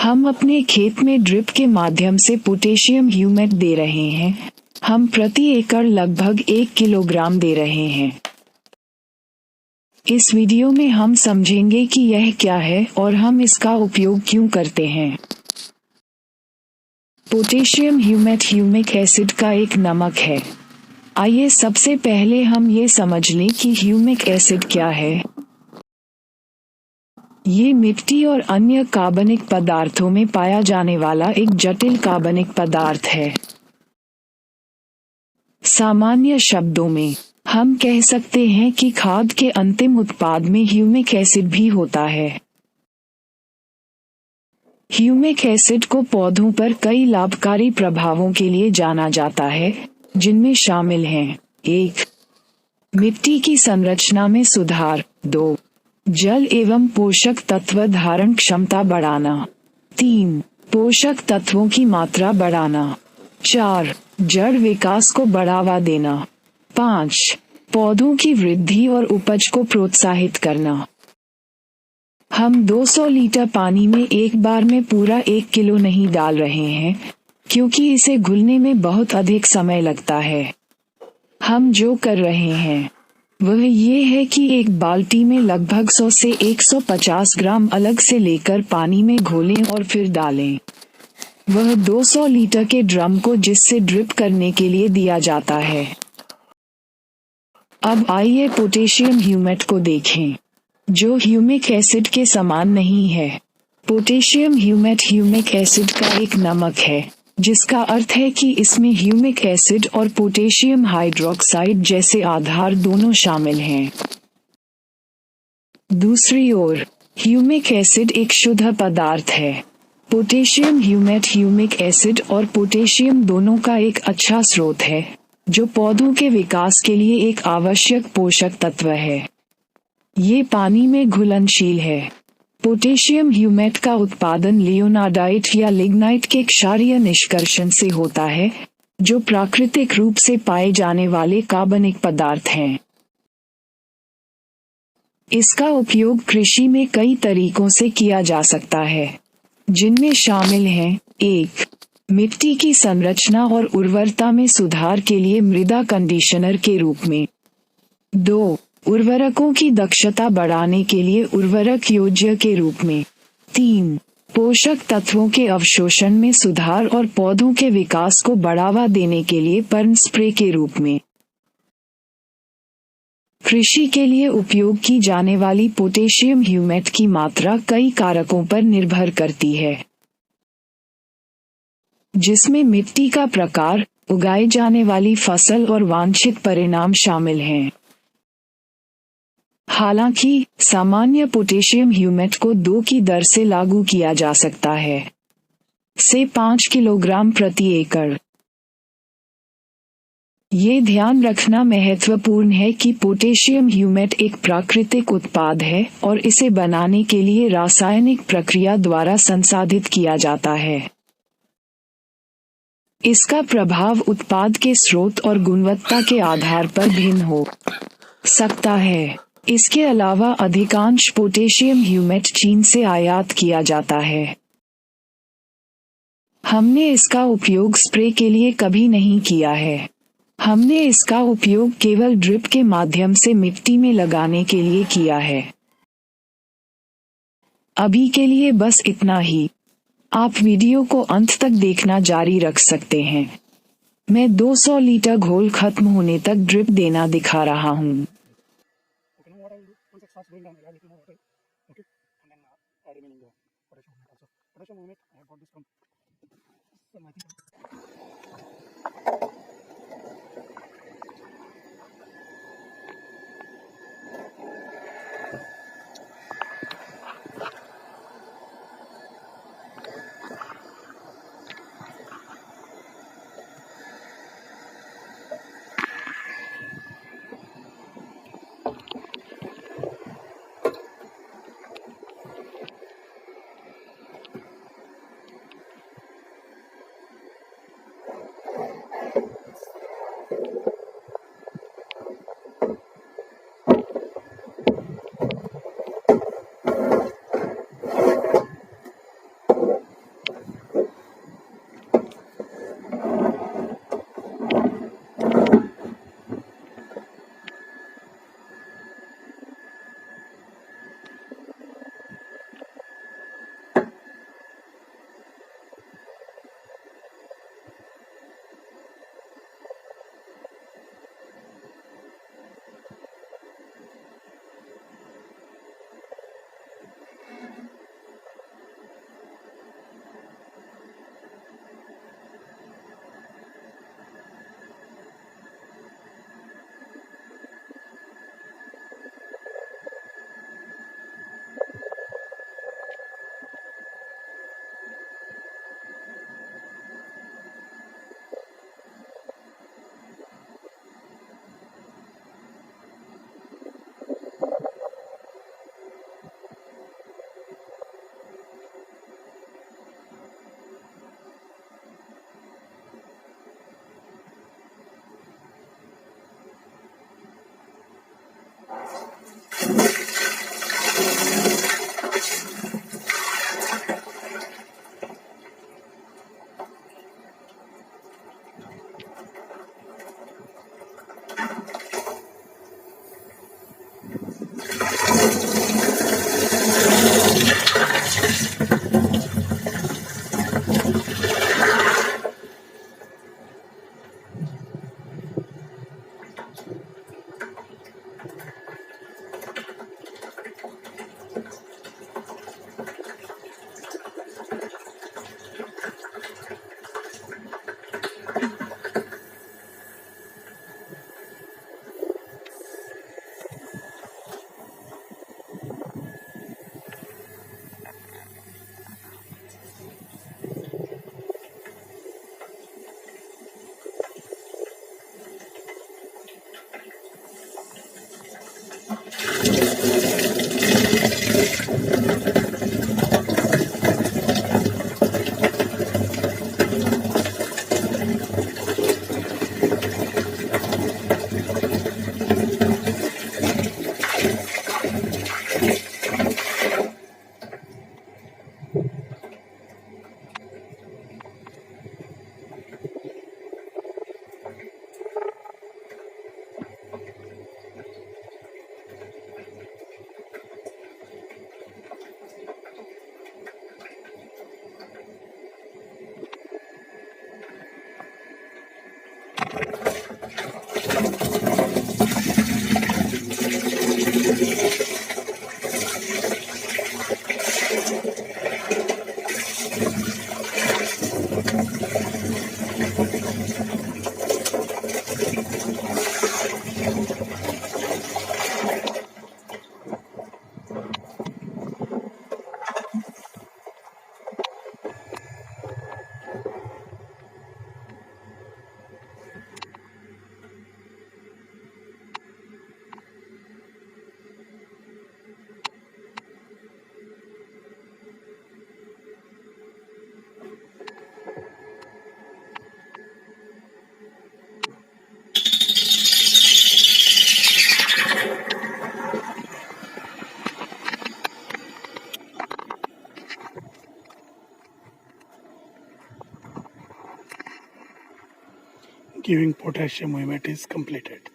हम अपने खेत में ड्रिप के माध्यम से पोटेशियम ह्यूमेट दे रहे हैं। हम प्रति एकड़ लगभग 1 किलोग्राम दे रहे हैं। इस वीडियो में हम समझेंगे कि यह क्या है और हम इसका उपयोग क्यों करते हैं। पोटेशियम ह्यूमेट ह्यूमिक एसिड का एक नमक है। आइए सबसे पहले हम ये समझ लें कि ह्यूमिक एसिड क्या है। ये मिट्टी और अन्य कार्बनिक पदार्थों में पाया जाने वाला एक जटिल कार्बनिक पदार्थ है। सामान्य शब्दों में हम कह सकते हैं कि खाद के अंतिम उत्पाद में ह्यूमिक एसिड भी होता है। ह्यूमिक एसिड को पौधों पर कई लाभकारी प्रभावों के लिए जाना जाता है, जिनमें शामिल हैं 1. मिट्टी की संरचना में सुधार। 2. जल एवं पोषक तत्व धारण क्षमता बढ़ाना। 3. पोषक तत्वों की मात्रा बढ़ाना। 4. जड़ विकास को बढ़ावा देना। 5. पौधों की वृद्धि और उपज को प्रोत्साहित करना। हम 200 लीटर पानी में एक बार में पूरा 1 किलो नहीं डाल रहे हैं, क्योंकि इसे घुलने में बहुत अधिक समय लगता है। हम जो कर रहे हैं वह ये है कि एक बाल्टी में लगभग 100 से 150 ग्राम अलग से लेकर पानी में घोलें और फिर डालें। वह 200 लीटर के ड्रम को जिससे ड्रिप करने के लिए दिया जाता है। अब आइए पोटेशियम ह्यूमेट को देखें, जो ह्यूमिक एसिड के समान नहीं है। पोटेशियम ह्यूमेट ह्यूमिक एसिड का एक नमक है, जिसका अर्थ है कि इसमें ह्यूमिक एसिड और पोटेशियम हाइड्रोक्साइड जैसे आधार दोनों शामिल हैं। दूसरी ओर, ह्यूमिक एसिड एक शुद्ध पदार्थ है। पोटेशियम ह्यूमेट ह्यूमिक एसिड और पोटेशियम दोनों का एक अच्छा स्रोत है, जो पौधों के विकास के लिए एक आवश्यक पोषक तत्व है। ये पानी में घुलनशील है। पोटेशियम ह्यूमेट का उत्पादन लियोनार्डाइट या लिग्नाइट के क्षारीय निष्कर्षण से होता है, जो प्राकृतिक रूप से पाए जाने वाले कार्बनिक पदार्थ हैं। इसका उपयोग कृषि में कई तरीकों से किया जा सकता है, जिनमें शामिल हैं 1. मिट्टी की संरचना और उर्वरता में सुधार के लिए मृदा कंडीशनर के रूप में। 2. उर्वरकों की दक्षता बढ़ाने के लिए उर्वरक योज्य के रूप में। 3. पोषक तत्वों के अवशोषण में सुधार और पौधों के विकास को बढ़ावा देने के लिए पर्न स्प्रे के रूप में। कृषि के लिए उपयोग की जाने वाली पोटेशियम ह्यूमेट की मात्रा कई कारकों पर निर्भर करती है, जिसमें मिट्टी का प्रकार, उगाई जाने वाली फसल और वांछित परिणाम शामिल हैं। हालांकि सामान्य पोटेशियम ह्यूमेट को 2 की दर से लागू किया जा सकता है, से 5 किलोग्राम प्रति एकड़। ये ध्यान रखना महत्वपूर्ण है कि पोटेशियम ह्यूमेट एक प्राकृतिक उत्पाद है और इसे बनाने के लिए रासायनिक प्रक्रिया द्वारा संसाधित किया जाता है। इसका प्रभाव उत्पाद के स्रोत और गुणवत्ता के आधार पर भिन्न हो सकता है। इसके अलावा अधिकांश पोटेशियम ह्यूमेट चीन से आयात किया जाता है। हमने इसका उपयोग स्प्रे के लिए कभी नहीं किया है। हमने इसका उपयोग केवल ड्रिप के माध्यम से मिट्टी में लगाने के लिए किया है। अभी के लिए बस इतना ही। आप वीडियो को अंत तक देखना जारी रख सकते हैं। मैं 200 लीटर घोल खत्म होने तक ड्रिप देना दिखा रहा हूँ। giving potassium humus is completed.